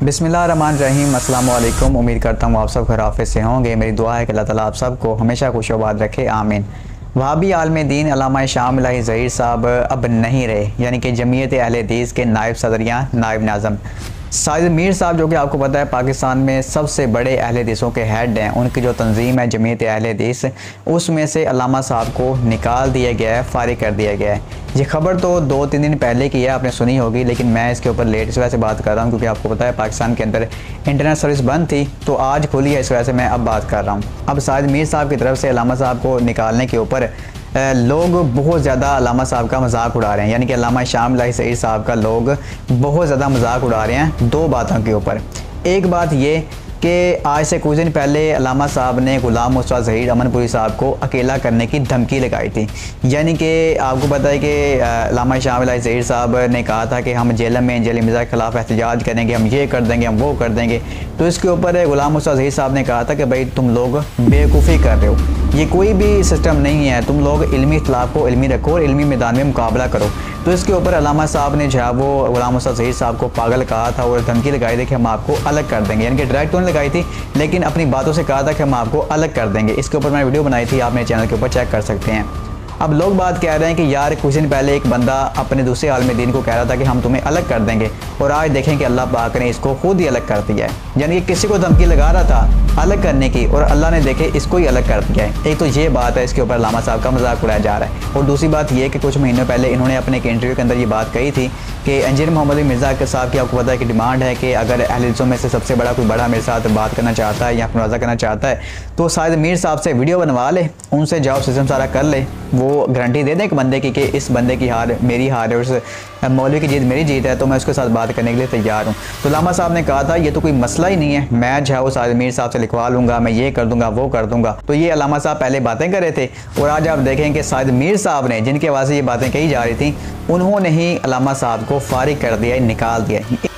बिस्मिल्लाहिर्रहमानिर्रहीम। अस्सलाम वालेकुम। उम्मीद करता हूँ आप सब खैरियत से होंगे। मेरी दुआ है कि अल्लाह ताला आप सबको हमेशा खुशआबाद रखे, आमीन। वहाबी आलिम दीन अल्लामा शाह ज़हीर साहब अब नहीं रहे, यानी कि जमीयत अहले हदीस के नायब सदर या नायब नाज़म साजिद मीर साहब, जो कि आपको पता है पाकिस्तान में सबसे बड़े अहले हदीसों के हेड हैं। उनकी जो तंजीम है जमीयत अहले हदीस, उसमें से अल्लामा साहब को निकाल दिया गया है, फारिग कर दिया गया है। ये खबर तो 2-3 दिन पहले की है, आपने सुनी होगी, लेकिन मैं इसके ऊपर लेट इस वजह से बात कर रहा हूँ क्योंकि आपको पता है पाकिस्तान के अंदर इंटरनेट सर्विस बंद थी, तो आज खुली है, इस वजह से मैं अब बात कर रहा हूँ। अब साजिद मीर साहब की तरफ से अल्लामा साहब को निकालने के ऊपर लोग बहुत ज़्यादा अल्लामा साहब का मजाक उड़ा रहे हैं, यानी कि अल्लामा शाह ज़हीर साहब का लोग बहुत ज़्यादा मजाक उड़ा रहे हैं दो बातों के ऊपर। एक बात ये कि आज से कुछ दिन पहले अल्लामा साहब ने गुलाम मुस्तफ़ा ज़हीर अमनपुरी साहब को अकेला करने की धमकी लगाई थी। यानी कि आपको पता है कि अल्लामा शाह ज़हीर साहब ने कहा था कि हम जेल में जेल मिर्ज़ा के ख़िलाफ़ एहतजाज करेंगे, हम ये कर देंगे, हम वो कर देंगे। तो इसके ऊपर गुलाम मुस्तफ़ा ज़हीर साहब ने कहा था कि भाई तुम लोग बेवकूफ़ी कर रहे हो, ये कोई भी सिस्टम नहीं है, तुम लोग इल्मी इख्तिलाफ़ को इल्मी रखो और इल्मी मैदान में मुकाबला करो। तो इसके ऊपर अल्लामा साहब ने जो वो गुलाम मुस्तफ़ा ज़हीर साहब को पागल कहा था और धमकी लगाई थी कि हम आपको अलग कर देंगे, यानी कि डायरेक्ट तो नहीं लगाई थी लेकिन अपनी बातों से कहा था कि हम आपको अलग कर देंगे। इसके ऊपर मैंने वीडियो बनाई थी, आप मेरे चैनल के ऊपर चेक कर सकते हैं। अब लोग बात कह रहे हैं कि यार कुछ दिन पहले एक बंदा अपने दूसरे आलिम दीन को कह रहा था कि हम तुम्हें अलग कर देंगे, और आज देखें कि अल्लाह पाक ने इसको खुद ही अलग कर दिया है। यानी कि किसी को धमकी लगा रहा था अलग करने की और अल्लाह ने देखे इसको ही अलग कर दिया है। एक तो ये बात है, इसके ऊपर अल्लामा साहब का मजाक उड़ाया जा रहा है। और दूसरी बात ये कि कुछ महीनों पहले इन्होंने अपने एक इंटरव्यू के अंदर ये बात कही थी कि इंजीनियर मोहम्मद मिर्ज़ा के साहब की आपको पता है कि डिमांड है कि अगर अहले हदीसों में से सबसे बड़ा कोई बड़ा मेरे साथ बात करना चाहता है या मुनाज़ा करना चाहता है तो साजिद मीर साहब से वीडियो बनवा ले, उनसे जवाब सिस्टम सारा कर ले, वो गारंटी दे दें एक बंदे की कि इस बंदे की हार मेरी हार है और उस मौलवी की जीत मेरी जीत है, तो मैं उसके साथ बात करने के लिए तैयार हूँ। तो अल्लामा साहब ने कहा था ये तो कोई मसला ही नहीं है, मैं जो है वो साजिद मीर साहब से लिखवा लूँगा, मैं ये कर दूँगा वो कर दूँगा। तो ये अल्लामा साहब पहले बातें कर रहे थे और आज आप देखें कि साजिद मीर साहब ने जिनके आवाज़ से ये बातें कही जा रही थी, उन्होंने ही अल्लामा साहब को फारिग कर दिया, निकाल दिया।